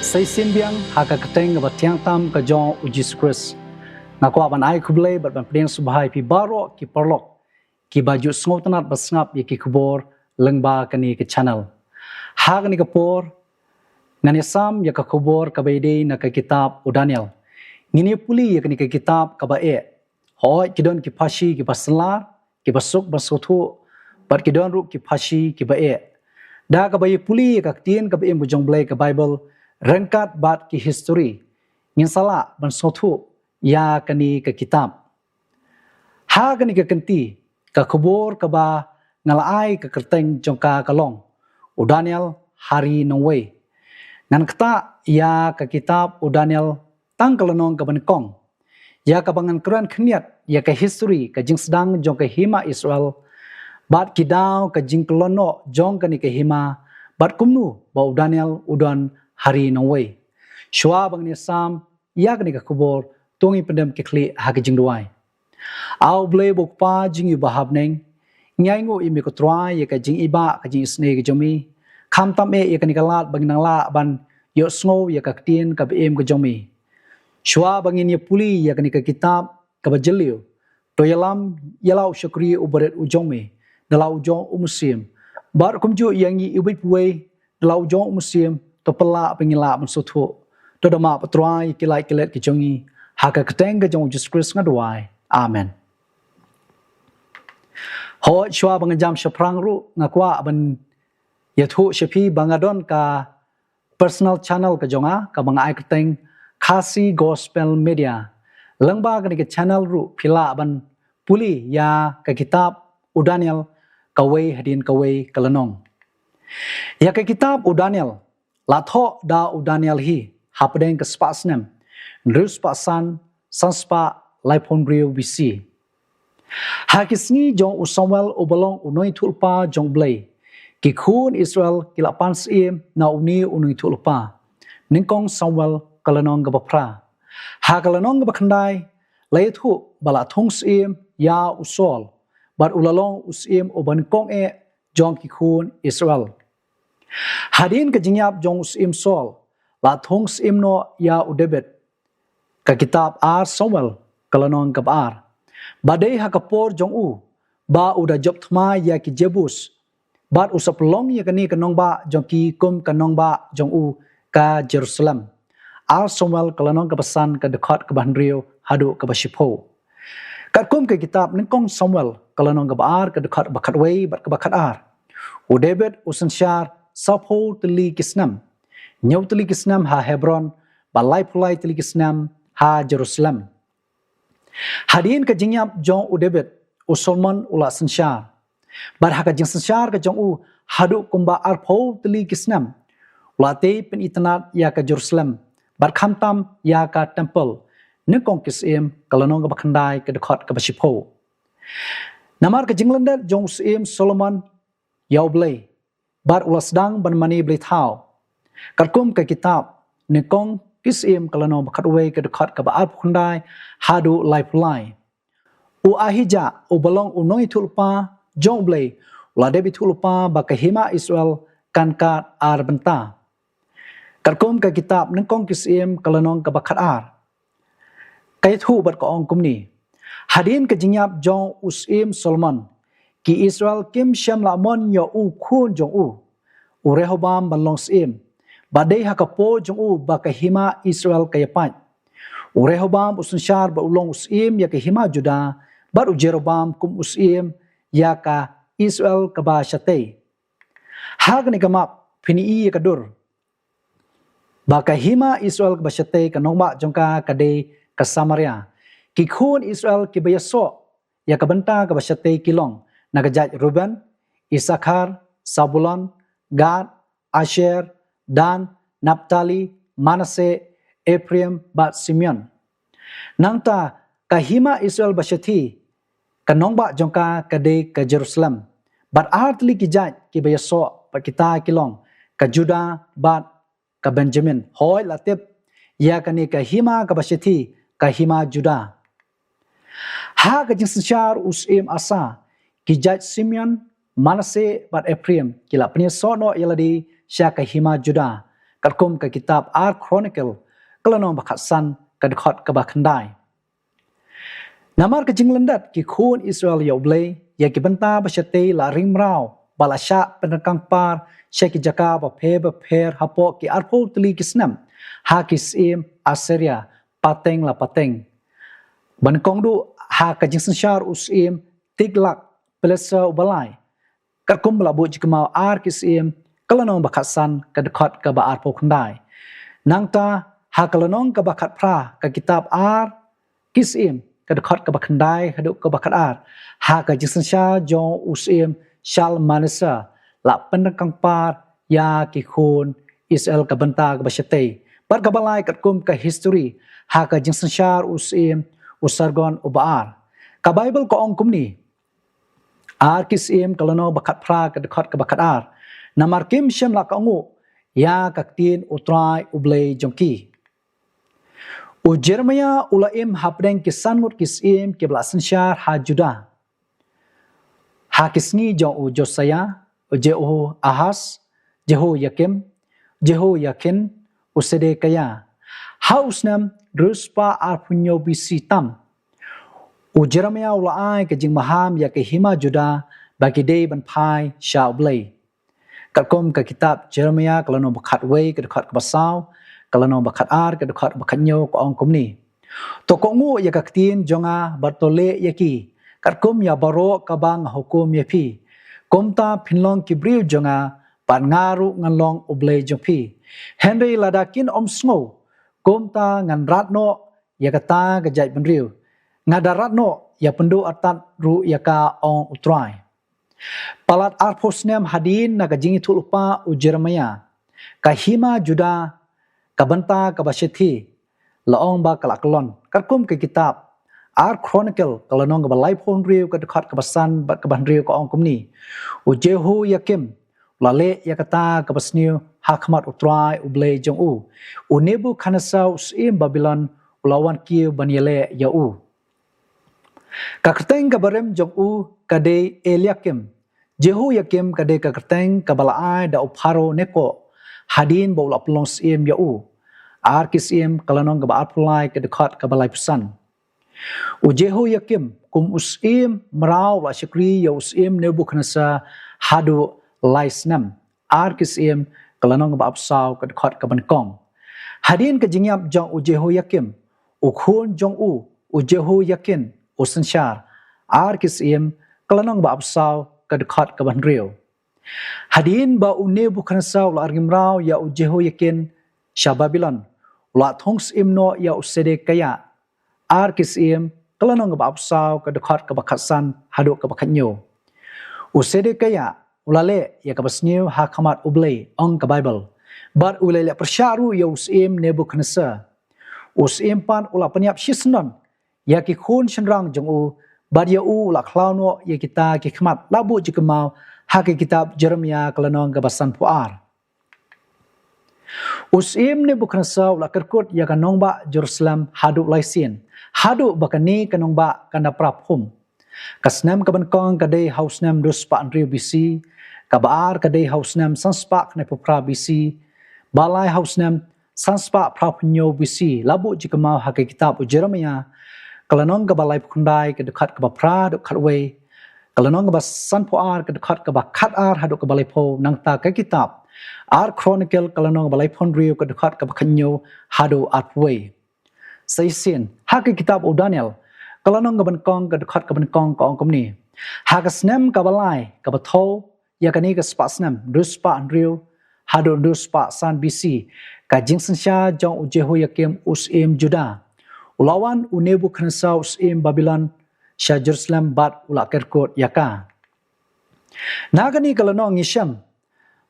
Say simbiang haka keteng ba tiang tam ka jong ujis Christ. Ngako aban ai kuble bat ban pdeng subhai pi baro ki perlok ki baju sngotanat basngap ye ki kubor lengba kani ke channel. Hag ni kapor ngani sam ya ka kubor ka baide na ka kitab u Daniel. Ngini puli ya kani ka kitab ka ba e. Hoi kidon ki pashi ki baslar ki basuk basuthu bat kidon ru ki pashi ki ba e. Da ka bayi puli ka tien ka ba em bujong blai ka Bible rengkat bat ki history ngin sala ban sothu ya kani ke kitab ha kani ke kenti ka kubur ka ba ngalai ka kerteng jongka kalong u Daniel hari nongwei ngan kata ya ka kitab u Daniel tang kalonong ka ban kong ya ka bangan kran khniat ya ka history ka jing sedang jong ka hima Israel bat kidau ka jing klono jong kani ke hima bat kumnu ba u Daniel udon hari nongwei shwa bangni sam yak ni ka kubor tongi pendem kekli hagijing duai au ble bok pa jing yu bahab neng nyai ngo imi ko trai ye ka jing iba ka jing sne ge jomi kham tam e ye ka ni kalat bang nang la ban yo sngo ye ka tien ka em ge jomi shwa bangin ye puli ye ka ni ka kitab ka bajelio to yalam yalau shukri ubaret ujomi dalau ujong umusim bar kumju yang yi ubai puai dalau ujong umusim to pela pengila mensuthu to dama patrai kilai kilet ki jongi haka keteng ga jong Jesus Christ ngadwai amen ho shwa bangajam shaprang ru ngakwa ban yathu shapi bangadon ka personal channel ka jonga ka bang ai keteng khasi gospel media langba ga ke channel ru phila ban puli ya ka kitab u Daniel kawei hadin kawei kalanong ya ka kitab u Daniel latho da u Daniel hi hapdeng ke spasnem rus pasan sanspa laipon brio bc hakisni jong u Samuel u balong u noi thulpa jong blai ki khun Israel kila pans im na uni u noi thulpa ningkong Samuel kalanong ga bapra ha kalanong ga bakhandai laithu bala thongs im ya u Saul bar ulalong usim u bankong e jong ki khun Israel hadin ke jingyap jong usim Saul la thong sim no ya u David ka kitab ar Samuel kalanong kabar badai ha kapor jong u ba u da job thma ya ki Jebus bat u saplong ya kani kanong ba jong ki kum kanong ba jong u ka Jerusalem ar Samuel kalanong kapasan ka dekat ka Banrio hadu ka Bashipo kat kum ke kitab ningkong Samuel kalanong kabar ka dekat bakatwei bat ka bakat ar u David usansyar Sapho teli kisnam nyau teli kisnam ha Hebron balai pulai teli kisnam ha Jerusalem hadin ka jingyap jong u David u Solomon ula sansyar bar ha ka jing sansyar ka jong u hadu kumba arpho teli kisnam ula te pen itanat ya ka Jerusalem bar khamtam ya ka temple ningkong kisim kalanong ka bakhandai ka dekat ka Bashipo namar ka jinglandat jong usim Solomon yau blai bar ulas dang ban mani blai thau karkum ka kitab ningkong kisim kalanong bakatwei ka dekat ka baat khundai hadu laipulai u Ahija u balong u noi thulpa jong blai ula debi thulpa ba ka hima Israel kan ka ar benta karkum ka kitab ningkong kisim kalanong ka bakat ar kai thu bat ka ong kumni hadin ka jingyap jong usim Solomon ki Israel kim shem la mon yo u khun jong u Rehobam balong sim badai hakapo jong u ba ka hima Israel kayapat Rehobam usunsyar ba ulong usim ya ka hima Juda bar u Jerobam kum usim ya ka Israel ka ba syate hagni kamap phini ka dur ba ka hima Israel ka ba syate ka nongba jongka ka de ka Samaria ki khun Israel ki bayaso ya ka benta ka ba syate kilong nagajat Ruben, Isakar, Sabulon, Gad, Asher, Dan, Naphtali, Manasseh, Ephraim, bat Simeon. Nangta kahima Israel basyati kanongba jongka kade ka Jerusalem. Bat artli kijat ki bayaso pat kita kilong ka Juda bat ka Benjamin. Hoi latip ya kani kahima ka basyati kahima Juda. Ha ka jinsyar usim asa kijat Simeon, Manasseh bat Ephraim kila penyesono yaladi syaka hima Juda Karkum ke kitab Ar Chronicle kalanong bakatsan kadkhot kabakhandai. Namar ke jinglendat ki khun Israel yoblei ya ki benta basyate la rimrau balasya penekang par syaki jaka ba pher hapo ki arpo tuli kisnam ha kisim Assyria pateng la pateng. Ban kongdu ha ka jingsensyar usim tiglak pelesa ubalai. Karkum belabu jikmau ar kisim kalanong bakatsan kadkhot ka ba arpo khandai. Nangta ha kalanong ka bakat pra ka kitab ar kisim kadkhot ka bakhandai haduk ka bakat ar ha ka jingsensyar jong usim Shal Manasa la penekang par ya ki khun Israel ka benta ka basyate. Par kabalai katkum ka history ha ka jingsensyar usim usargon ubaar. Ka Bible ko ong kumni ar kisim kalano bakat pra kadkhot ka bakat ar. Namar kim shem la ka ongu ya kaktin utrai ublei jongki. U Jeremia ulaim hapdeng kisanmut kisim ke belasensyar ha Judah. Ha kisngi jong u Josaya, Jehu Ahaz, Jehu Yakim, Jehu Yakin, Usedekaya. Ha usnam ruspa arpunyo bisitam. U Jeremia ulai ke jing maham ya ke hima Judah bagi day ban pai sha ublei. Katkom ke kitab Jeremia kalano bakat wei ke dekat ke basau, kalano bakat ar ke dekat bakat nyo ko ong kumni. Tokongu ya kaktin jonga Bartole yaki. Katkum ya baro kabang hukum yapi. Komta pinlong kibriu jonga pan ngaru nganlong ublei jongpi. Henry ladakin om sngo. Komta ngan ratno ya kata gajai benriu. Ngada ratno ya pendu atat ru ya ka ong utrai. Palat arposnem hadin na kajingi tulupa u Jeremia. Kahima Judah kabenta kabasyethi laong ba kalaklon. Katkum ke kitab Ar Chronicle kalanong kabalai pon riu kadekhat kabasan bat kaban riu ko ong kumni. U Jehu Yakim lale yakata kabasniu hakmat utrai ublei jong u. U Nebukadnezar usim Babylon ulawan kiu banyele ya u. Kaketeng kabarem jong u kadei Eliakim. Jehu Yakim kadei kaketeng kabalaai da upharo neko hadin baula pelong sim ya u. Ar kisim kalanong kabaat pulai kadekhat kabalai pesan. U Jehu Yakim kum usim merau la syakri ya usim Nebukadnezar hadu laisnam ar kisim kalanong ba apsau kadkhot ka bankong. Hadin ka jingyap jong u Jehu Yakim u khun jong u Jehu Yakin usensyar ar kisim kalanong ba apsau kadkhot ka banriu. Hadin ba u Nebukadnezar la argimrau ya u Jehu Yakin sya Babylon la thongs imno ya Usedekaya ar kisim kalanong ba apsau kadkhot ka bakatsan haduk ka bakatnyo. Usedekaya ulale ya kabasniu hakamat ublei ong ka Bible. But ulale persyaru ya usim Nebukadnezar. Usim pan ula penyap shisnon ya ki khun shenrang jong u bad ya u ula klauno ya kita ki khmat labu jikemau ha ki kitab Jeremia kalanong ka basan puar. Usim Nebukadnezar ula kerkut ya kanong ba Jerusalem haduk laisin. Haduk bakani kanong ba kana praphum. Kasnam kabankong kadai hausnam ruspa anriu BC, kabaar kadai hausnam sanspa kne pupra BC, balai hausnam sanspa prapunyo BC, labu jika mau hake kitab u Jeremia, kalanong kabalai pukundai kedekat kabapra duk katway, kalanong kabas sanpuar kedekat kabakat ar haduk kabalai po nangta ke kitab, Ar Chronicle kalanong kabalai pondriu kedekat kabakanyo hadu arpway. Saisin, hake kitab u Daniel, kalanong kabankong kedekat kabankong ko ongkom ni. Hakasnem kabalai kabatho yakani kaspasnem duspa andriu hadu duspa san BC ka jingsensya jong u Jehu Yakim usim Judah. Ulawan u Nebukadnezar usim Babylon sya Jerusalem bat ula kerkut yaka. Nagani kalanong ngisyam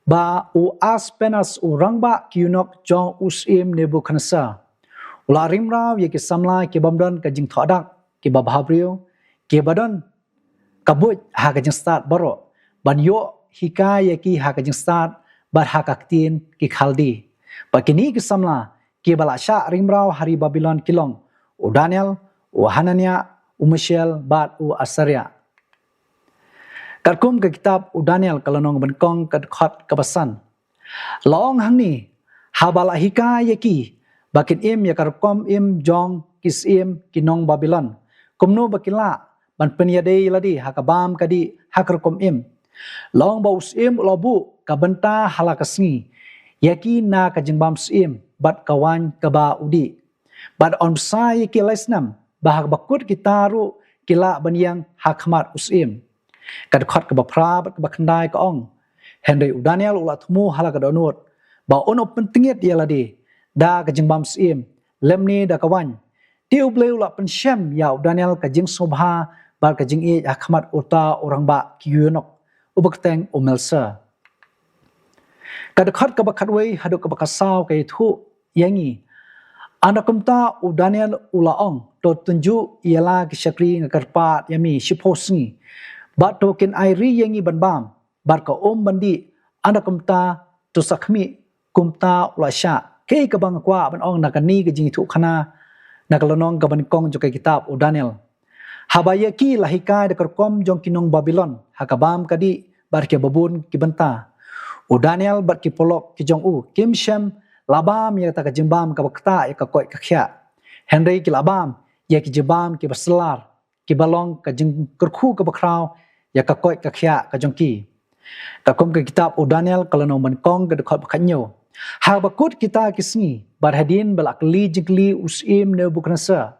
ba u aspenas u rangba kiunok jong usim Nebukadnezar. Ula rimrau yaki samlai ke bamdan ka jing thodak ki babhabriu ki badon kabut ha ka jing start baro ban yo hikaya ki ha ka jing start bar ha kaktin ki khaldi bakini ki samla ki balasha rimrau hari Babylon kilong u Daniel u Hanania u Mishael bat u Asaria. Karkum ke kitab u Daniel kalanong bankong kadkhot kabasan long hangni habala hika yaki bakin im yakarkom im jong kis im kinong Babylon kumno bakila ban penyadai ladi hakabam kadi hakarkom im long baus im lobu kabenta halakasngi yaki na kajengbam sim bat kawan kaba udi bat on sai yaki lesnam bahak bakut kitaru kila banyang hakmat usim kadkhot kabapra bat kabakandai kaong Henry Daniel ulat mu halakadonut ba ono pentingit dia ladi da kajengbam sim lemni da kawan tiu bleu ulat pensyam ya Daniel kajeng sobha bar kajeng i hakmat uta orang ba kiyunok ubakteng umelsa kadakhat kabakhatwei haduk kabakasaw kay thu yangi anakumta u Daniel ulaong to tunju ialah kisyakri ngakarpat yami shiposngi bat token airi yangi banbam bar ka bandi anakumta to sakmi kumta ulasya kay kabang kwa banong nakani kajing thu khana nakalonong kaban kong jo kay kitab u Daniel habayaki lahika dekarkom jong kinong Babylon hakabam kadi bar ke babun kibanta u Daniel bat ki polok ki jong u kim shem labam ya ta kajimbam ka bakta ya ka koi kakhya Henry ki labam ya ki jibam ki baslar ki balong ka jing kerkhu ka bakraw ya ka koi kakhya ka jong ki ka kom ka kitab u Daniel kalano man kong ka dekhot bakhanyo ha bakut kita kisni bar hadin balakli jingli usim Nebukadnezar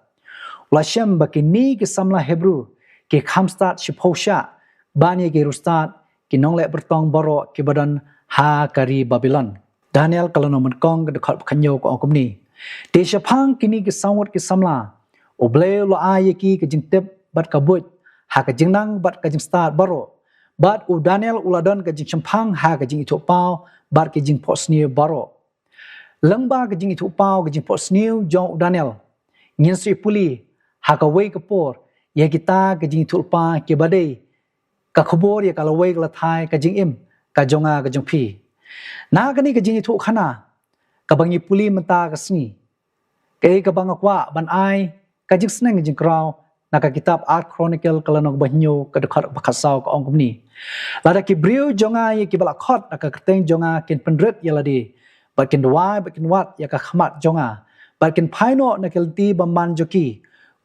Lashem bakini ki samla Hebrew ki khamstat shiphosha bani ki rustat ki nongle bertong boro ki badan ha kari Babylon Daniel kalano menkong ke dekat kanyo ko angkumni de shapang kini ki sawat ki samla oble lo ayeki ke jingtep bat kabut ha ka jingnang bat ka jingstat baro bat u Daniel uladon ke jing champang ha ka jing itopau bat ki jing posni baro lengba ke jing itopau ke jing posni jong Daniel nginsi puli ha ka wei kapor ya kita ke jing itulpa ki badai ka khobor ya kala wei la thai ka jing im ka jonga ka jong pi na kani ka jing thu khana ka bangi puli mata ka sngi ke ka bang akwa ban ai ka jing sneng jing kraw na ka kitab Art Chronicle kalanok bahnyo ka dekhot bakhasaw ka ongkumni lada ki briu jonga ye ki bala khot na ka keteng jonga kin pendret yaladi bakin dwai bakin wat ya ka khmat jonga bakin phaino na kelti bamban joki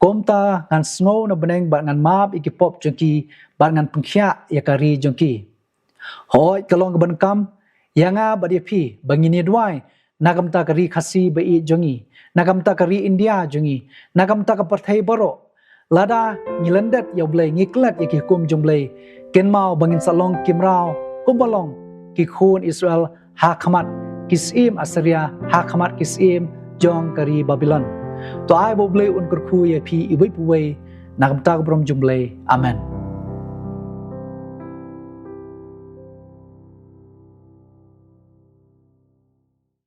komta ngan snow na beneng ba ngan map iki pop joki ba ngan pengkhya ya ka ri joki hoi kalong ka bankam yanga badi phi bangini dwai nagamta kari khasi bai jongi nagamta kari India jongi nagamta ka parthai baro lada ngilandat yoblei ngiklat yaki kum jomblei kenmau bangin salong kimrao kumbalong ki khun Israel ha khamat kisim Assyria ha khamat kisim jong kari Babylon to ai boblei un kurkhu ye phi ibai puwei nagamta ka brom jomblei amen